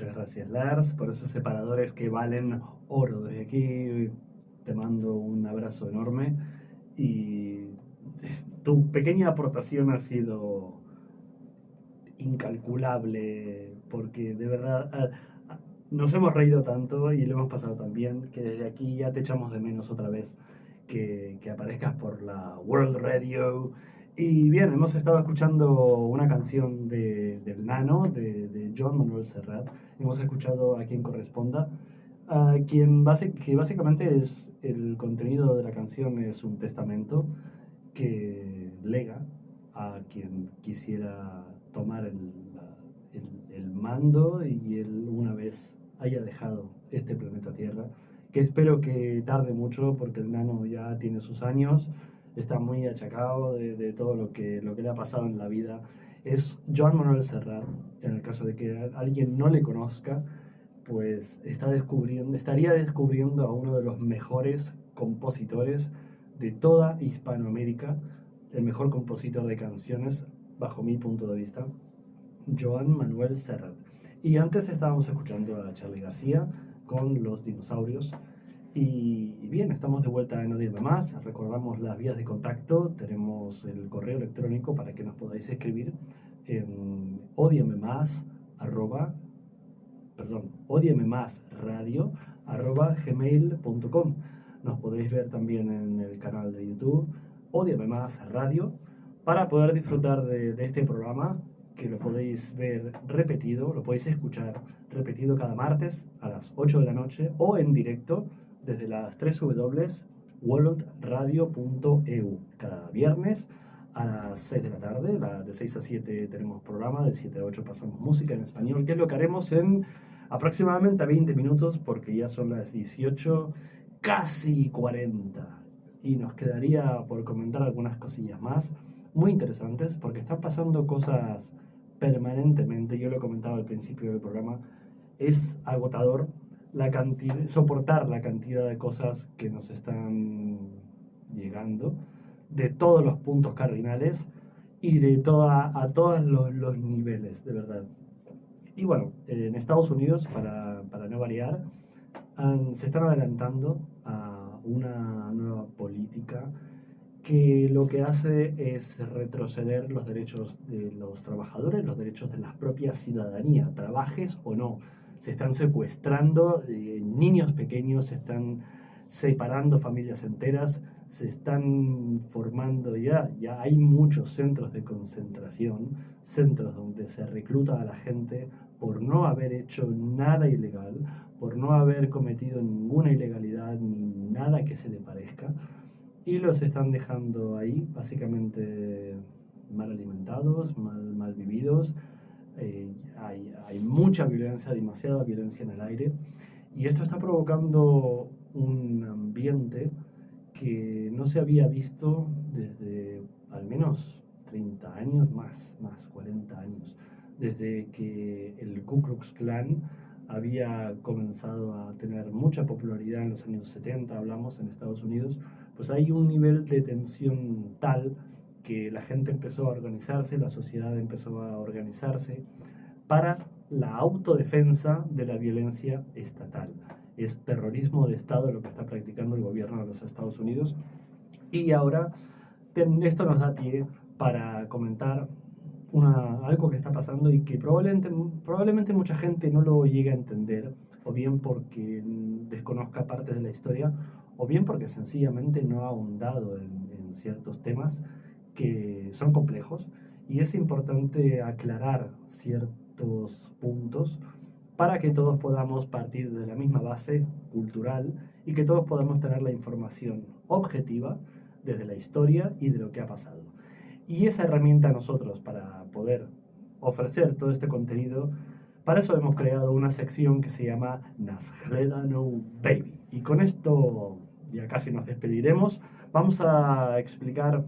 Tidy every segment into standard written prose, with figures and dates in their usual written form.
Muchas gracias, Lars, por esos separadores que valen oro. Desde aquí te mando un abrazo enorme y tu pequeña aportación ha sido incalculable porque de verdad nos hemos reído tanto y lo hemos pasado tan bien que desde aquí ya te echamos de menos otra vez que aparezcas por la World Radio. Y bien, hemos estado escuchando una canción del Nano, de Joan Manuel Serrat. Hemos escuchado A quien corresponda, que básicamente es el contenido de la canción es un testamento que lega a quien quisiera tomar el mando y él una vez haya dejado este planeta Tierra, que espero que tarde mucho porque el nano ya tiene sus años, está muy achacado de todo lo que le ha pasado en la vida. Es Joan Manuel Serrat, en el caso de que alguien no le conozca, pues estaría descubriendo a uno de los mejores compositores de toda Hispanoamérica, el mejor compositor de canciones, bajo mi punto de vista, Joan Manuel Serrat. Y antes estábamos escuchando a Charly García con Los Dinosaurios. Y bien, estamos de vuelta en Odiame Más. Recordamos las vías de contacto. Tenemos el correo electrónico para que nos podáis escribir en odiamemasradio@gmail.com. Nos podéis ver también en el canal de YouTube Odiame Más Radio para poder disfrutar de este programa que lo podéis ver repetido, lo podéis escuchar repetido cada martes a las 8 de la noche o en directo desde las 3 worldradio.eu cada viernes a las 6 de la tarde. De 6 a 7 tenemos programa, de 7 a 8 pasamos música en español, que es lo que haremos en aproximadamente 20 minutos, porque ya son las 18, casi 40. Y nos quedaría por comentar algunas cosillas más muy interesantes, porque están pasando cosas permanentemente. Yo lo comentaba al principio del programa, es agotador soportar la cantidad de cosas que nos están llegando de todos los puntos cardinales y a todos los niveles, de verdad. Y bueno, en Estados Unidos, para no variar, se están adelantando a una nueva política que lo que hace es retroceder los derechos de los trabajadores, los derechos de la propia ciudadanía, trabajes o no. Se están secuestrando niños pequeños, se están separando familias enteras, se están formando ya hay muchos centros de concentración, centros donde se recluta a la gente por no haber hecho nada ilegal, por no haber cometido ninguna ilegalidad ni nada que se le parezca, y los están dejando ahí, básicamente mal alimentados, mal vividos. Hay mucha violencia, demasiada violencia en el aire, y esto está provocando un ambiente que no se había visto desde al menos 30 años, más 40 años, desde que el Ku Klux Klan había comenzado a tener mucha popularidad en los años 70, hablamos en Estados Unidos. Pues hay un nivel de tensión tal que la gente empezó a organizarse, la sociedad empezó a organizarse para la autodefensa de la violencia estatal. Es terrorismo de Estado lo que está practicando el gobierno de los Estados Unidos. Y ahora esto nos da pie para comentar algo que está pasando y que probablemente mucha gente no lo llegue a entender, o bien porque desconozca partes de la historia, o bien porque sencillamente no ha ahondado en ciertos temas que son complejos, y es importante aclarar ciertos puntos para que todos podamos partir de la misma base cultural y que todos podamos tener la información objetiva desde la historia y de lo que ha pasado. Y esa herramienta a nosotros para poder ofrecer todo este contenido, para eso hemos creado una sección que se llama Nasgledano Baby. Y con esto ya casi nos despediremos. Vamos a explicar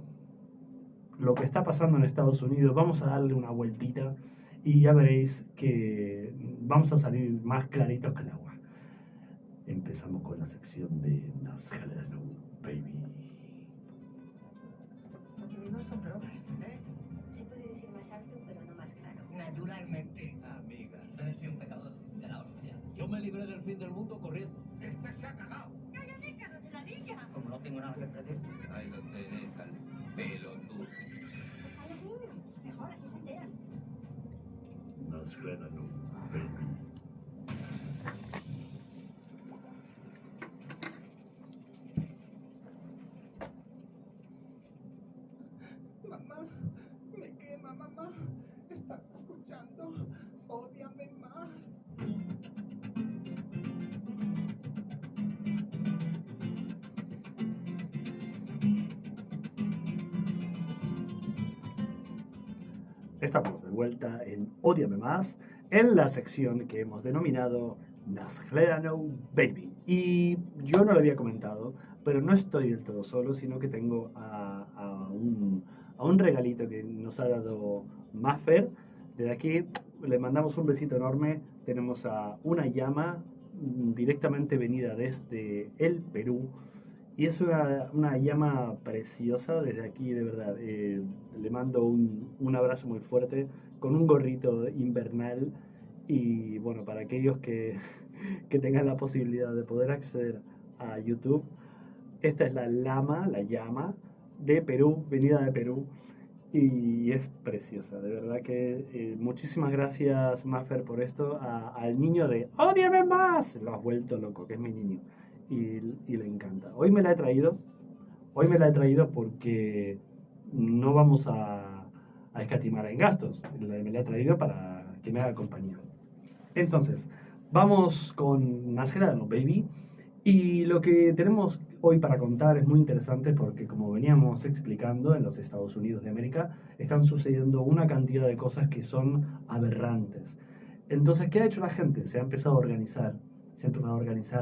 lo que está pasando en Estados Unidos, vamos a darle una vueltita y ya veréis que vamos a salir más claritos que el agua. Empezamos con la sección de Nasgledano Baby. Lo que vimos son drogas. Se puede decir más alto, pero no más claro. Naturalmente. Amiga, eres un pecador. tengo nada que perder. Ahí lo tenés al pelotudo. Está los niños. Mejor, así se enteran. Nosferatu, baby. Mamá, me quema, mamá. ¿Estás escuchando? Ódiame más. Estamos de vuelta en Ódiame Más, en la sección que hemos denominado Nascleano Baby. Y yo no lo había comentado, pero no estoy del todo solo, sino que tengo a un regalito que nos ha dado Maffer. Desde aquí le mandamos un besito enorme. Tenemos a una llama directamente venida desde el Perú. Y es una llama preciosa desde aquí, de verdad. Le mando un abrazo muy fuerte con un gorrito invernal. Y bueno, para aquellos que tengan la posibilidad de poder acceder a YouTube, esta es la llama de Perú, venida de Perú. Y es preciosa, de verdad que muchísimas gracias, Maffer, por esto. Al niño de ¡Ódiame más! Lo has vuelto loco, que es mi niño. Y le encanta. Hoy me la he traído porque no vamos a escatimar en gastos. Me la he traído para que me haga compañía. Entonces, vamos con Nasgerano Baby. Y lo que tenemos hoy para contar es muy interesante porque, como veníamos explicando, en los Estados Unidos de América están sucediendo una cantidad de cosas que son aberrantes. Entonces, ¿qué ha hecho la gente? Se ha empezado a organizar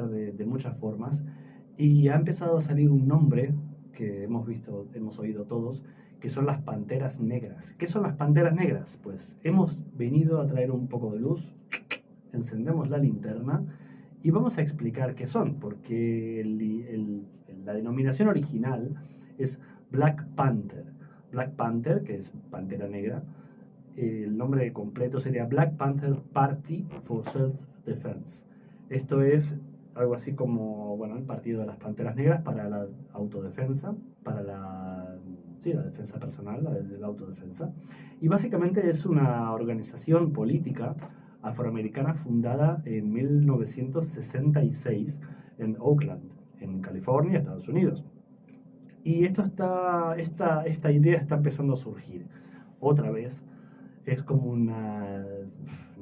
de muchas formas y ha empezado a salir un nombre que hemos visto, hemos oído todos, que son las panteras negras. ¿Qué son las panteras negras? Pues hemos venido a traer un poco de luz, encendemos la linterna y vamos a explicar qué son, porque la denominación original es Black Panther. Black Panther, que es Pantera Negra, el nombre completo sería Black Panther Party for Self-Defense. Esto es algo así como, bueno, el Partido de las Panteras Negras para la autodefensa, para sí, la defensa personal, la autodefensa. Y básicamente es una organización política afroamericana fundada en 1966 en Oakland, en California, Estados Unidos. Y esta idea está empezando a surgir otra vez. Es como una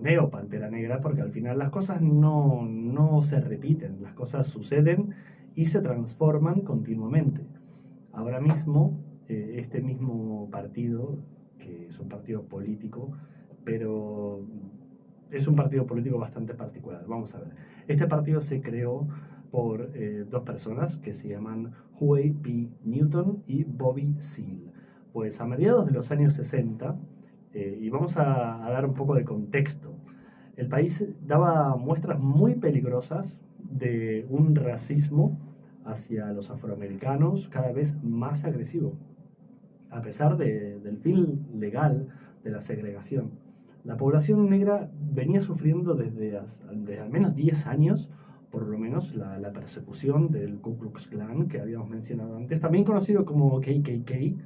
neo-pantera negra porque al final las cosas no se repiten, las cosas suceden y se transforman continuamente. Ahora mismo, este mismo partido, que es un partido político, pero es un partido político bastante particular. Vamos a ver. Este partido se creó por dos personas que se llaman Huey P. Newton y Bobby Seale. Pues a mediados de los años 60, y vamos a dar un poco de contexto, el país daba muestras muy peligrosas de un racismo hacia los afroamericanos cada vez más agresivo, a pesar del fin legal de la segregación. La población negra venía sufriendo desde al menos 10 años, por lo menos, la persecución del Ku Klux Klan que habíamos mencionado antes, también conocido como KKK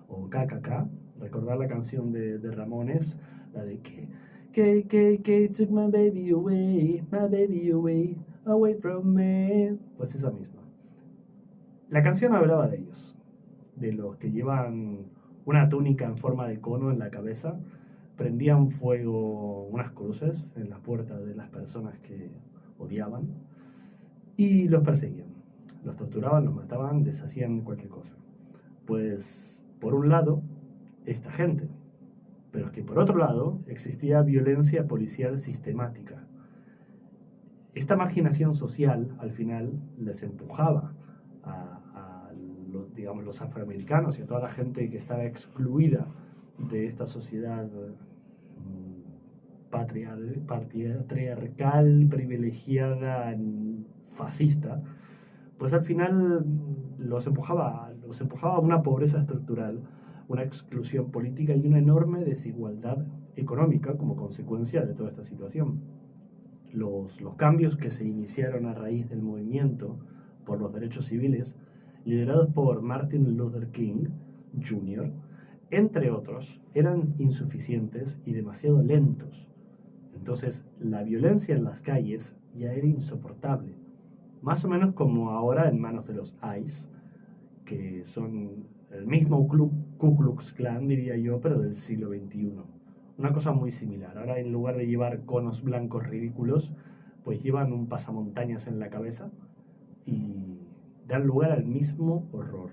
o KKK. Recordar la canción de Ramones, la de que KKK took my baby away, away from me. Pues esa misma. La canción hablaba de ellos, de los que llevan una túnica en forma de cono en la cabeza, prendían fuego unas cruces en las puertas de las personas que odiaban y los perseguían. Los torturaban, los mataban, deshacían cualquier cosa. Pues, por un lado, esta gente, pero es que por otro lado existía violencia policial sistemática. Esta marginación social, al final, les empujaba a digamos, los afroamericanos y a toda la gente que estaba excluida de esta sociedad patriarcal, privilegiada, fascista, pues al final los empujaba a una pobreza estructural, una exclusión política y una enorme desigualdad económica como consecuencia de toda esta situación. Los cambios que se iniciaron a raíz del movimiento por los derechos civiles liderados por Martin Luther King Jr., entre otros, eran insuficientes y demasiado lentos. Entonces, la violencia en las calles ya era insoportable. Más o menos como ahora en manos de los ICE, que son el mismo Ku Klux Klan, diría yo, pero del siglo XXI. Una cosa muy similar. Ahora, en lugar de llevar conos blancos ridículos, pues llevan un pasamontañas en la cabeza y dan lugar al mismo horror.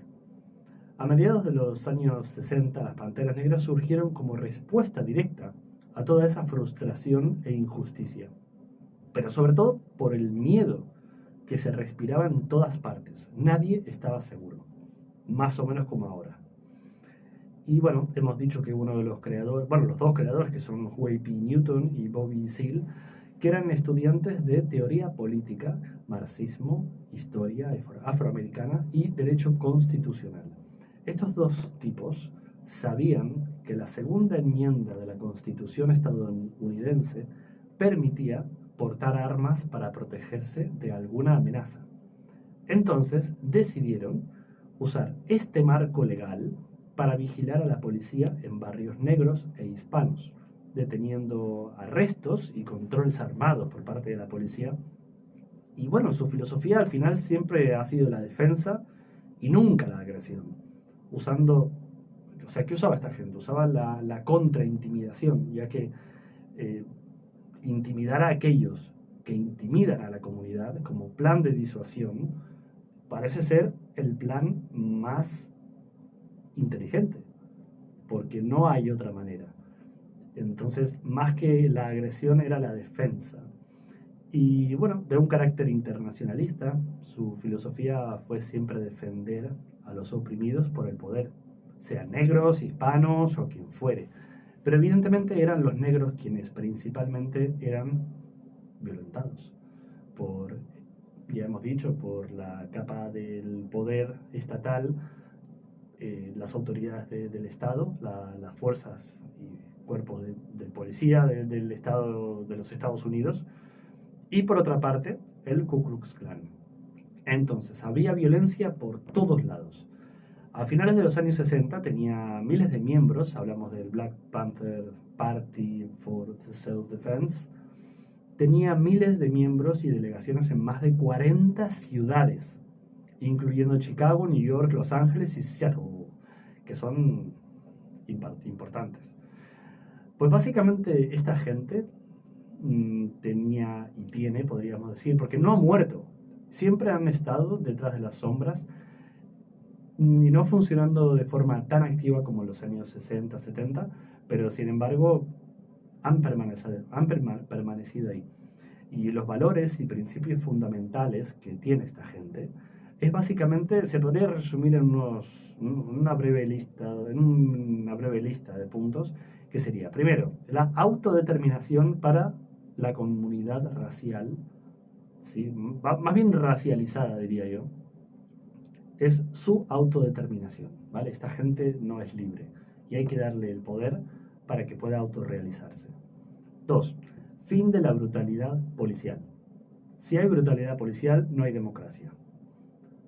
A mediados de los años 60, las Panteras Negras surgieron como respuesta directa a toda esa frustración e injusticia, pero sobre todo por el miedo que se respiraba en todas partes. Nadie estaba seguro, más o menos como ahora. Y bueno, hemos dicho que uno de los creadores, bueno, los dos creadores, que son Huey P. Newton y Bobby Seale, que eran estudiantes de teoría política, marxismo, historia afroamericana y derecho constitucional. Estos dos tipos sabían que la segunda enmienda de la Constitución estadounidense permitía portar armas para protegerse de alguna amenaza. Entonces decidieron usar este marco legal para vigilar a la policía en barrios negros e hispanos, deteniendo arrestos y controles armados por parte de la policía. Y bueno, su filosofía al final siempre ha sido la defensa y nunca la agresión. ¿Qué usaba esta gente? Usaba la contraintimidación, ya que eh, intimidar a aquellos que intimidan a la comunidad como plan de disuasión parece ser el plan más inteligente, porque no hay otra manera. Entonces, más que la agresión era la defensa. Y bueno, de un carácter internacionalista, su filosofía fue siempre defender a los oprimidos por el poder, sean negros, hispanos o quien fuere. Pero evidentemente eran los negros quienes principalmente eran violentados por, ya hemos dicho, por la capa del poder estatal, las autoridades del Estado, las fuerzas y cuerpos de policía del Estado de los Estados Unidos, y por otra parte, el Ku Klux Klan. Entonces, había violencia por todos lados. A finales de los años 60 tenía miles de miembros, hablamos del Black Panther Party for Self-Defense, tenía miles de miembros y delegaciones en más de 40 ciudades, incluyendo Chicago, New York, Los Ángeles y Seattle, que son importantes. Pues básicamente esta gente tenía y tiene, podríamos decir, porque no ha muerto, siempre han estado detrás de las sombras y no funcionando de forma tan activa como en los años 60, 70, pero sin embargo han permanecido ahí. Y los valores y principios fundamentales que tiene esta gente es básicamente, se podría resumir en una breve lista de puntos, que sería, primero, la autodeterminación para la comunidad racial, ¿sí? Más bien racializada, diría yo, es su autodeterminación, ¿vale? Esta gente no es libre y hay que darle el poder para que pueda autorrealizarse. 2. Fin de la brutalidad policial. Si hay brutalidad policial, no hay democracia.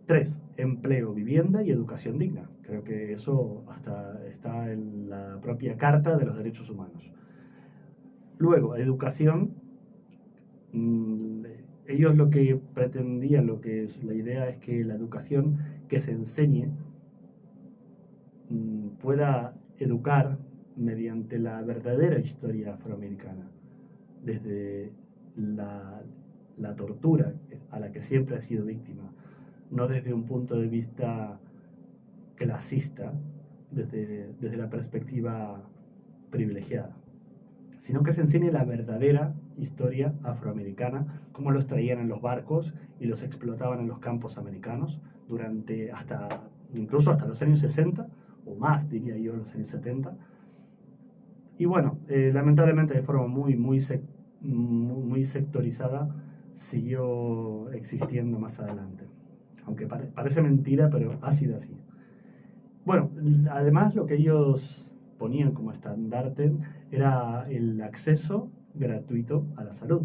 3. Empleo, vivienda y educación digna. Creo que eso hasta está en la propia Carta de los Derechos Humanos. Luego, educación. Ellos lo que pretendían, la idea es que la educación que se enseñe pueda educar mediante la verdadera historia afroamericana, desde la tortura a la que siempre ha sido víctima, no desde un punto de vista clasista, desde la perspectiva privilegiada, sino que se enseñe la verdadera historia afroamericana, cómo los traían en los barcos y los explotaban en los campos americanos incluso hasta los años 60, o más diría yo, los años 70. Y bueno, lamentablemente de forma muy sectorizada siguió existiendo más adelante. Aunque parece mentira, pero ha sido así. Bueno, además lo que ellos ponían como estandarte era el acceso gratuito a la salud.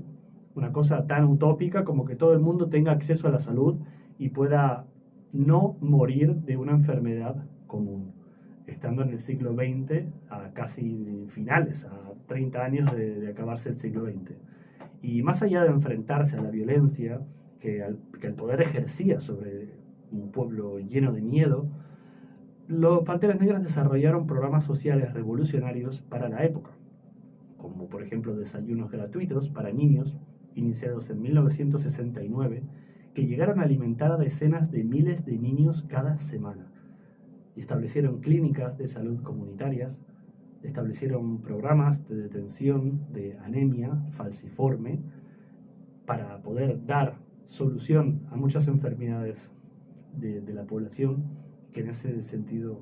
Una cosa tan utópica como que todo el mundo tenga acceso a la salud y pueda no morir de una enfermedad común, estando en el siglo XX, a casi finales, a 30 años de acabarse el siglo XX. Y más allá de enfrentarse a la violencia que el poder ejercía sobre un pueblo lleno de miedo, los Panteras Negras desarrollaron programas sociales revolucionarios para la época, como por ejemplo desayunos gratuitos para niños, iniciados en 1969, que llegaron a alimentar a decenas de miles de niños cada semana. Establecieron clínicas de salud comunitarias, establecieron programas de detención de anemia falciforme para poder dar solución a muchas enfermedades de la población que en ese sentido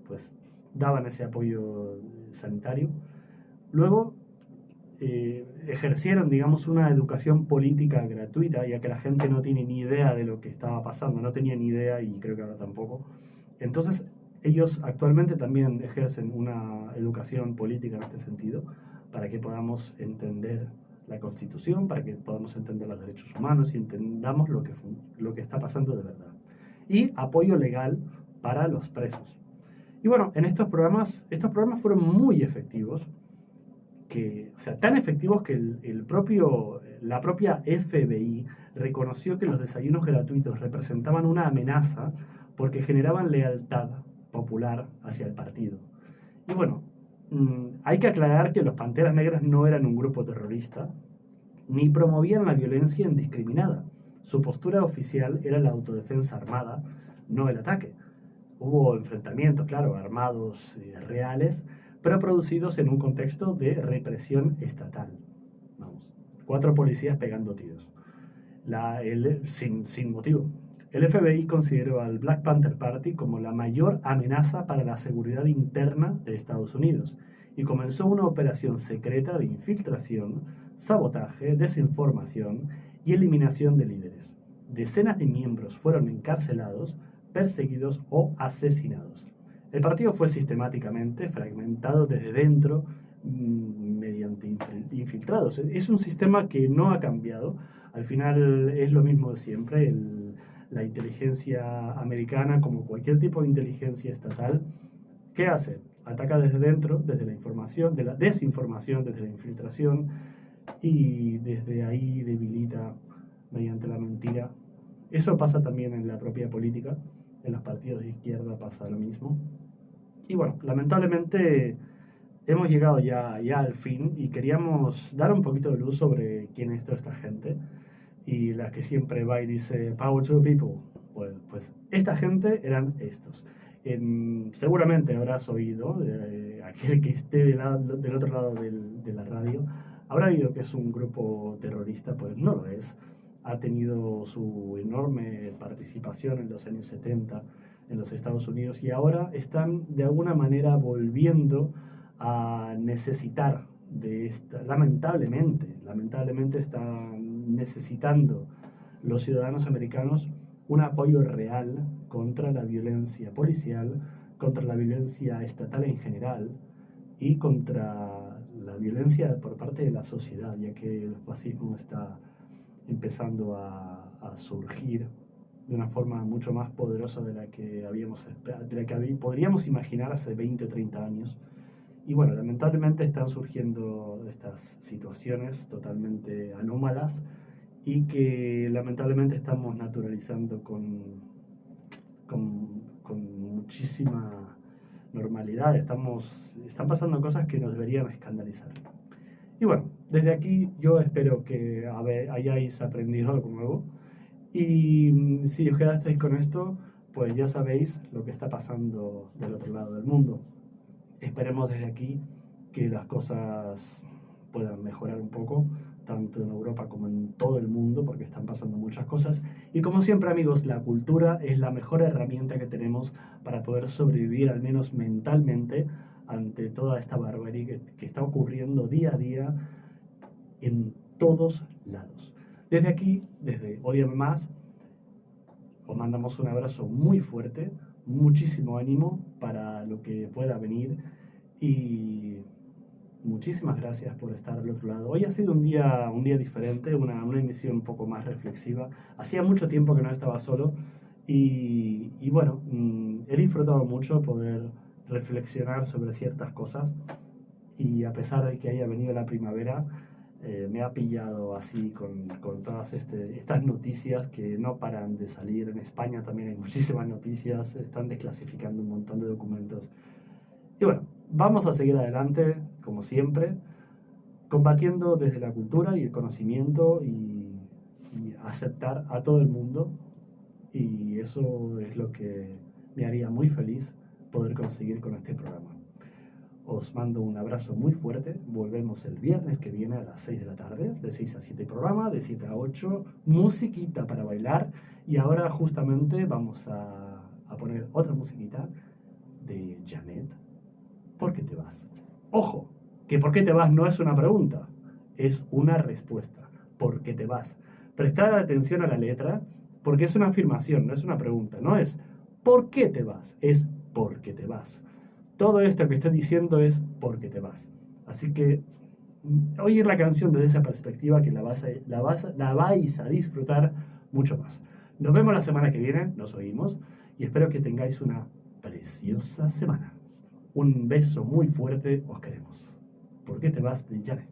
pues daban ese apoyo sanitario. Luego ejercieron, digamos, una educación política gratuita, ya que la gente no tiene ni idea de lo que estaba pasando, no tenía ni idea y creo que ahora tampoco. Entonces, ellos actualmente también ejercen una educación política en este sentido, para que podamos entender la Constitución, para que podamos entender los derechos humanos y entendamos lo que está pasando de verdad. Y apoyo legal para los presos. Y bueno, en estos programas fueron muy efectivos, o sea, tan efectivos que la propia FBI reconoció que los desayunos gratuitos representaban una amenaza porque generaban lealtad popular hacia el partido. Y bueno, hay que aclarar que los Panteras Negras no eran un grupo terrorista, ni promovían la violencia indiscriminada. Su postura oficial era la autodefensa armada, no el ataque. Hubo enfrentamientos, claro, armados reales, pero producidos en un contexto de represión estatal. Vamos, 4 policías pegando tiros. Sin motivo. El FBI consideró al Black Panther Party como la mayor amenaza para la seguridad interna de Estados Unidos y comenzó una operación secreta de infiltración, sabotaje, desinformación y eliminación de líderes. Decenas de miembros fueron encarcelados, perseguidos o asesinados. El partido fue sistemáticamente fragmentado desde dentro mediante infiltrados. Es un sistema que no ha cambiado. Al final es lo mismo de siempre. La inteligencia americana, como cualquier tipo de inteligencia estatal, ¿qué hace? Ataca desde dentro, desde la información, de la desinformación, desde la infiltración, y desde ahí debilita mediante la mentira. Eso pasa también en la propia política. En los partidos de izquierda pasa lo mismo. Y bueno, lamentablemente hemos llegado ya al fin y queríamos dar un poquito de luz sobre quién es toda esta gente. Y la que siempre va y dice Power to the people. Pues esta gente eran estos. Seguramente habrás oído, aquel que esté del otro lado de la radio, habrá oído que es un grupo terrorista. Pues no lo es. Ha tenido su enorme participación en los años 70 en los Estados Unidos y ahora están de alguna manera volviendo a necesitar de esta, lamentablemente están necesitando los ciudadanos americanos un apoyo real contra la violencia policial, contra la violencia estatal en general y contra la violencia por parte de la sociedad, ya que el fascismo está empezando a surgir de una forma mucho más poderosa de la que podríamos imaginar hace 20 o 30 años. Y bueno, lamentablemente están surgiendo estas situaciones totalmente anómalas y que lamentablemente estamos naturalizando con muchísima normalidad. Están pasando cosas que nos deberían escandalizar. Y bueno, desde aquí yo espero que hayáis aprendido algo nuevo. Y si os quedasteis con esto, pues ya sabéis lo que está pasando del otro lado del mundo. Esperemos desde aquí que las cosas puedan mejorar un poco, tanto en Europa como en todo el mundo, porque están pasando muchas cosas. Y como siempre, amigos, la cultura es la mejor herramienta que tenemos para poder sobrevivir, al menos mentalmente, ante toda esta barbarie que está ocurriendo día a día en todos lados. Desde aquí, desde Ódiame Más, os mandamos un abrazo muy fuerte, muchísimo ánimo para lo que pueda venir y muchísimas gracias por estar al otro lado. Hoy ha sido un día diferente, una emisión un poco más reflexiva. Hacía mucho tiempo que no estaba solo Y bueno, he disfrutado mucho poder reflexionar sobre ciertas cosas y a pesar de que haya venido la primavera, me ha pillado así con todas estas noticias que no paran de salir. En España también hay muchísimas noticias, están desclasificando un montón de documentos. Y bueno, vamos a seguir adelante, como siempre, combatiendo desde la cultura y el conocimiento y aceptar a todo el mundo. Y eso es lo que me haría muy feliz poder conseguir con este programa. Os mando un abrazo muy fuerte. Volvemos el viernes que viene a las 6 de la tarde, de 6 a 7 programa, de 7 a 8, musiquita para bailar. Y ahora justamente vamos a poner otra musiquita de Janet. ¿Por qué te vas? Ojo, que por qué te vas no es una pregunta, es una respuesta. ¿Por qué te vas? Prestad atención a la letra, porque es una afirmación, no es una pregunta. No es ¿por qué te vas? Es ¿por qué te vas? Todo esto que estoy diciendo es ¿por qué te vas? Así que oír la canción desde esa perspectiva que la vais a disfrutar mucho más. Nos vemos la semana que viene, nos oímos, y espero que tengáis una preciosa semana. Un beso muy fuerte, os queremos. ¿Por qué te vas de Janet?